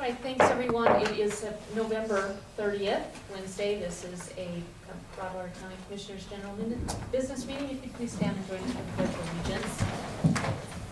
right, thanks everyone. It is November 30th, Wednesday. This is a Broadwater County Commissioners General Business Meeting. If you could please stand and join us for the Pledge of Allegiance.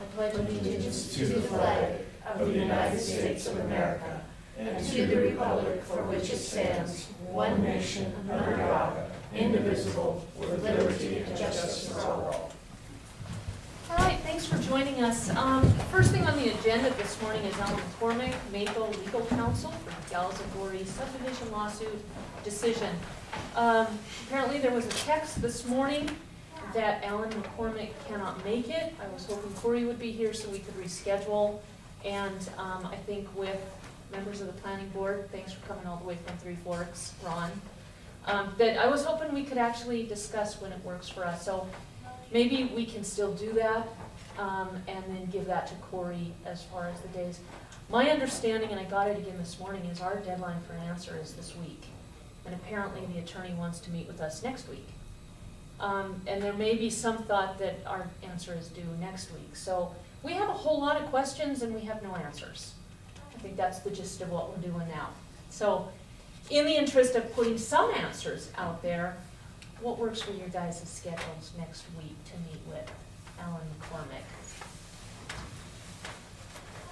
I pledge allegiance to the flag of the United States of America and to the republic for which it stands, one nation, under God, indivisible, with liberty and justice for all. All right, thanks for joining us. First thing on the agenda this morning is Alan McCormick, Maple Legal Counsel for Galzagori subdivision lawsuit decision. Apparently there was a text this morning that Alan McCormick cannot make it. I was hoping Corey would be here so we could reschedule. And I think with members of the planning board, thanks for coming all the way from Three Forks, Ron, that I was hoping we could actually discuss when it works for us. So maybe we can still do that and then give that to Corey as far as the days. My understanding, and I got it again this morning, is our deadline for an answer is this week. And apparently the attorney wants to meet with us next week. And there may be some thought that our answer is due next week. So we have a whole lot of questions and we have no answers. I think that's the gist of what we're doing now. So in the interest of putting some answers out there, what works for your guys' schedules next week to meet with Alan McCormick?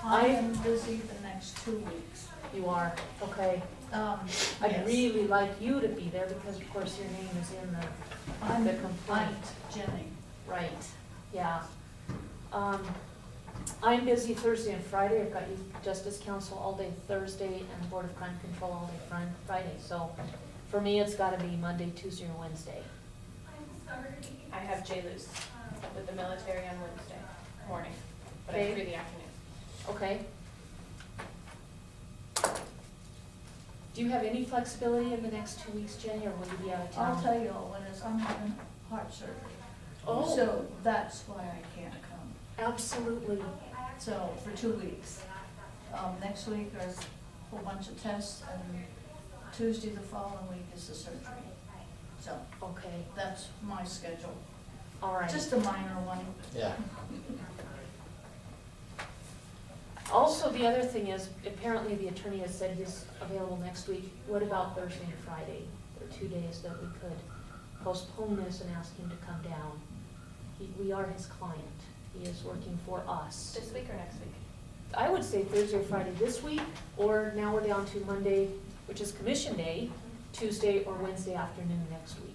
I am busy the next 2 weeks. You are, okay. I'd Yes. really like you to be there because of course your name is in I'm the complaint. Jenny. Right, yeah. I'm busy Thursday and Friday. I've got Youth Justice Council all day Thursday and Board of Crime Control all day Friday. So for me, it's gotta be Monday, Tuesday, or Wednesday. I have J-Luz with the military on Wednesday morning, but Okay. I'm free the afternoon. Okay? Do you have any flexibility in the next 2 weeks, Jenny, or will you be out of town? I'll tell you all when it's, I'm having heart surgery. Oh. So that's why I can't come. Absolutely. So for 2 weeks. Next week there's a whole bunch of tests and Tuesday the following week is the surgery. So Okay, that's my schedule. all right. Just a minor one. Yeah. Also, the other thing is, apparently the attorney has said he's available next week. What about Thursday and Friday? There are 2 days that we could postpone this and ask him to come down. We are his client. He is working for us. This week or next week? I would say Thursday or Friday this week, or now we're down to Monday, which is commission day, Tuesday or Wednesday afternoon next week.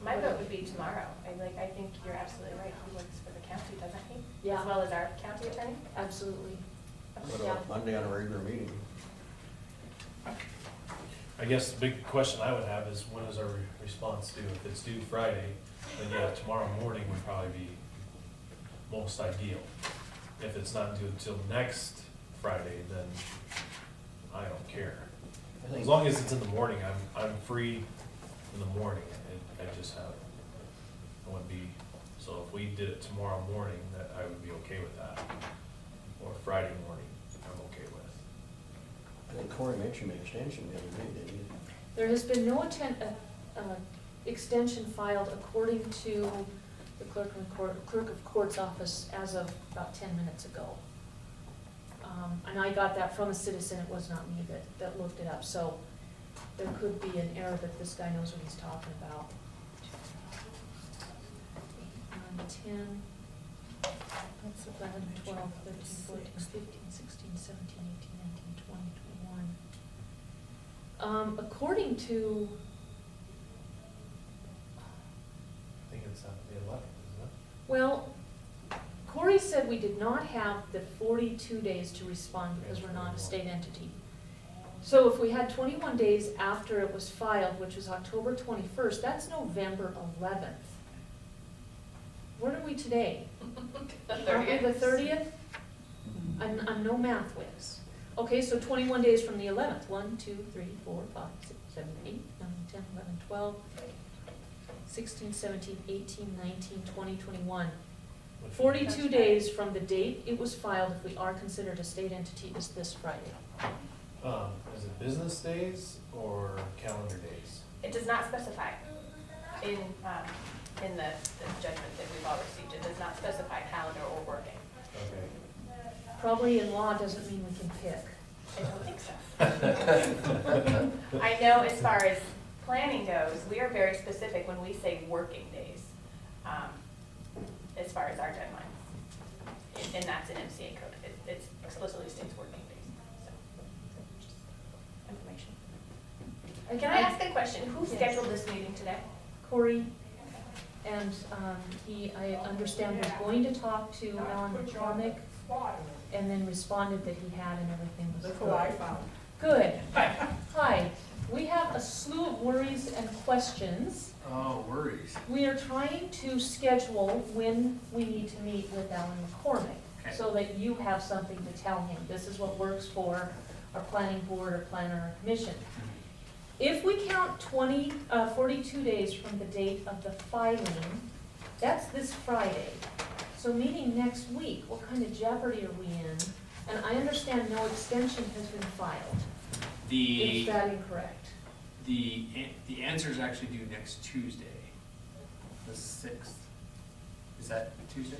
My vote would be tomorrow. I think you're absolutely right. He works for the county, doesn't he? Yeah. As well as our county attorney? Absolutely. What Yeah. about Monday on a regular meeting? I guess the big question I would have is when is our response due? If it's due Friday, then yeah, tomorrow morning would probably be most ideal. If it's not due until next Friday, then I don't care. I think- As long as it's in the morning, I'm free in the morning. I just have, I wouldn't be, so if we did it tomorrow morning, that I would be okay with that. Or Friday morning, I'm okay with. I think Corey mentioned an extension the other day, didn't he? There has been no extension filed according to the clerk of court's office as of about 10 minutes ago. And I got that from a citizen, it was not me that looked it up, so there could be an error that this guy knows what he's talking about. 9, 10, that's 11, 12, 13, 14, 15, 16, 17, 18, 19, 20, 21. According to, I think it's the 11th, isn't it? well, Corey said we did not have the 42 days to respond because we're not a state entity. So if we had 21 days after it was filed, which was October 21st, that's November 11th. What are we today? The Aren't we 30th? the 30th? I'm no math whiz. Okay, so 21 days from the 11th. 1, 2, 3, 4, 5, 6, 7, 8, 9, 10, 11, 12, 16, 17, 18, 19, 20, 21. 42 days from the date it was filed, if we are considered a state entity, is this Friday. Is it business days or calendar days? It does not specify. in the judgment that we've all received, it does not specify calendar or working. Okay. Probably in law doesn't mean we can pick. I don't think so. I know as far as planning goes, we are very specific when we say working days, as far as our deadlines. And that's in MCA code. It explicitly states working days, so. Just information. Can I ask a question? Who Yes. scheduled this meeting today? Corey, and I understand was going to talk to Alan McCormick, and then responded that he had and everything was That's good. what I found. Good. Hi, we have a slew of worries and questions. Oh, worries. We are trying to schedule when we need to meet with Alan McCormick, Okay. so that you have something to tell him. This is what works for our planning board or planner or commission. If we count 42 days from the date of the filing, that's this Friday. So meeting next week, what kind of jeopardy are we in? And I understand no extension has been filed. Is The, that incorrect? the answer is actually due next Tuesday, the 6th. Is that Tuesday?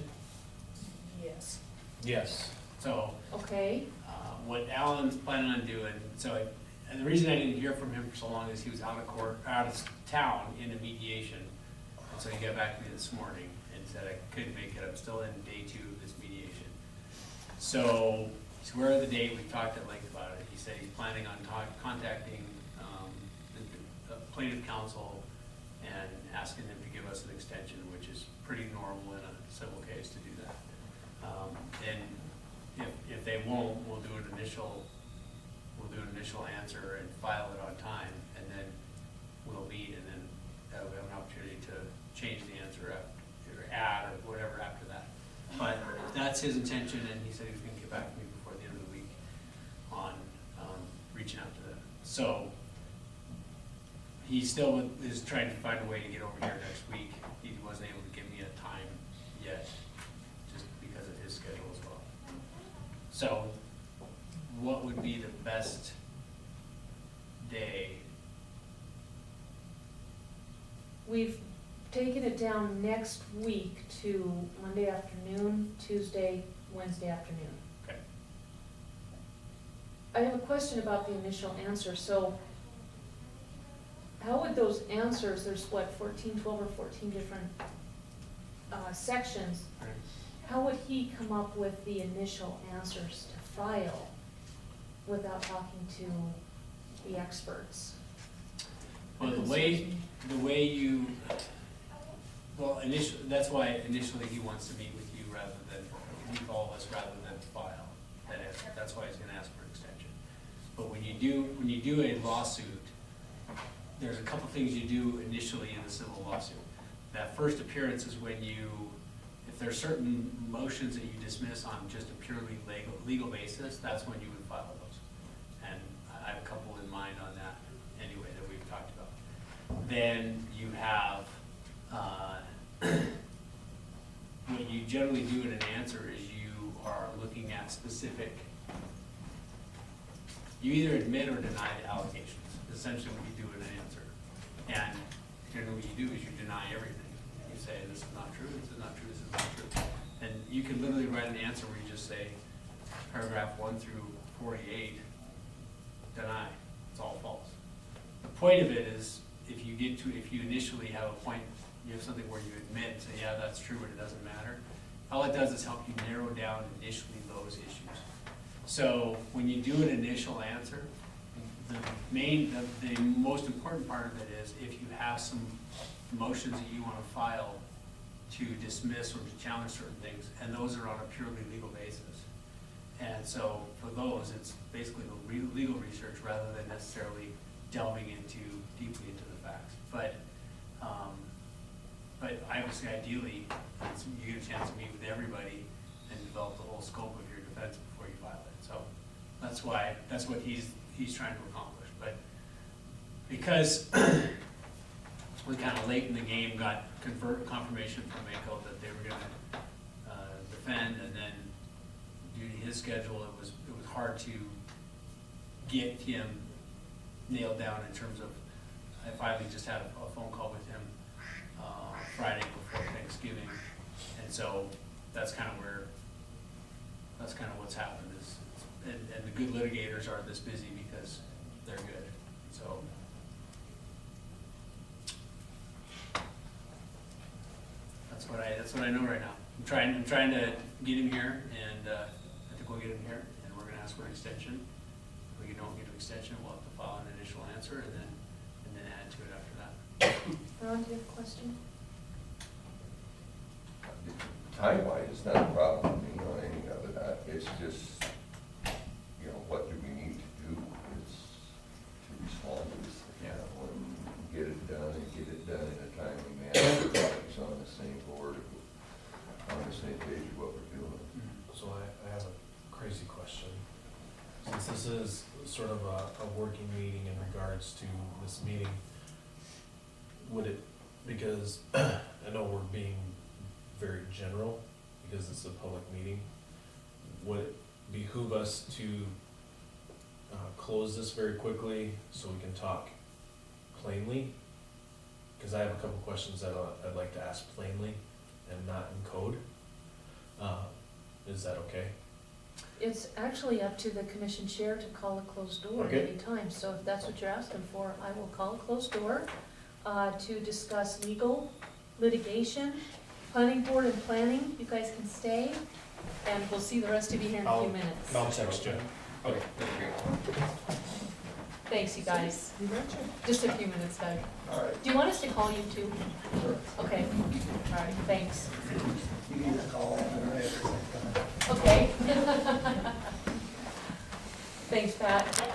Yes. Yes. So, Okay, what Alan's planning on doing, and the reason I didn't hear from him for so long is he was out of town in a mediation. And so he got back to me this morning and said I couldn't make it, I'm still in day 2 of this mediation. So, he's aware of the date, we've talked at length about it. He said he's planning on contacting the plaintiff counsel and asking them to give us an extension, which is pretty normal in a civil case to do that. And if they won't, we'll do an initial answer and file it on time, and then we'll meet, and then we have an opportunity to change the answer up, or add, or whatever after that. But that's his intention, and he said he was gonna get back to me before the end of the week on reaching out to them. So, he still is trying to find a way to get over here next week. He wasn't able to give me a time yet, just because of his schedule as well. So, what would be the best day? we've taken it down next week to Monday afternoon, Tuesday, Wednesday afternoon. Okay. I have a question about the initial answer, so how would those answers, there's what, 14, 12 or 14 different sections, Right. how would he come up with the initial answers to file without talking to the experts? Well, the way you, that's why initially he wants to meet with you rather than, meet all of us rather than file that answer. That's why he's gonna ask for an extension. But when you do a lawsuit, there's a couple things you do initially in the civil lawsuit. That first appearance is when if there are certain motions that you dismiss on just a purely legal basis, that's when you would file those. And I have a couple in mind on that anyway that we've talked about. Then you have, what you generally do in an answer is you are looking at specific, you either admit or deny the allegations, essentially what you do in an answer. And generally what you do is you deny everything. You say, this is not true, this is not true, this is not true. And you can literally write an answer where you just say, paragraph 1 through 48, deny, it's all false. The point of it is, if you initially have a point, you have something where you admit, and say, yeah, that's true, but it doesn't matter. All it does is help you narrow down initially those issues. So when you do an initial answer, the most important part of it is if you have some motions that you want to file to dismiss or to challenge certain things, and those are on a purely legal basis. And so for those, it's basically the legal research rather than necessarily delving deeply into the facts. But obviously, ideally, you get a chance to meet with everybody and develop the whole scope of your defense before you file it. So that's what he's trying to accomplish. But because we kind of late in the game got confirmation from Mako that they were going to defend, and then due to his schedule, it was hard to get him nailed down in terms of, I finally just had a phone call with him Friday before Thanksgiving. And so that's kind of what's happened is, and the good litigators aren't this busy because they're good, so. That's what I know right now. I'm trying to get him here, and I think we'll get him here, and we're gonna ask for an extension. If we don't get an extension, we'll have to file an initial answer and then add to it after that. Ron, do you have a question? Time-wise, it's not a problem, on any of that, it's just, what do we need to do is to respond to this, and get it done in a timely manner, everybody's on the same board, on the same page of what we're doing. So I have a crazy question. Since this is sort of a working meeting in regards to this meeting, would it, because I know we're being very general, because it's a public meeting, would it behoove us to close this very quickly so we can talk plainly? Because I have a couple questions that I'd like to ask plainly and not in code. Is that okay? It's actually up to the commission chair to call a closed door at Okay. any time, so if that's what you're asking for, I will call a closed door to discuss legal, litigation, planning board and planning. You guys can stay, and we'll see the rest of you here in a few minutes. I'll text you. Okay, that's great. Thanks, you guys. Just a few minutes, Doug. All right. Do you want us to call you too? Okay, all right, thanks. You need to call Okay. Thanks, Pat.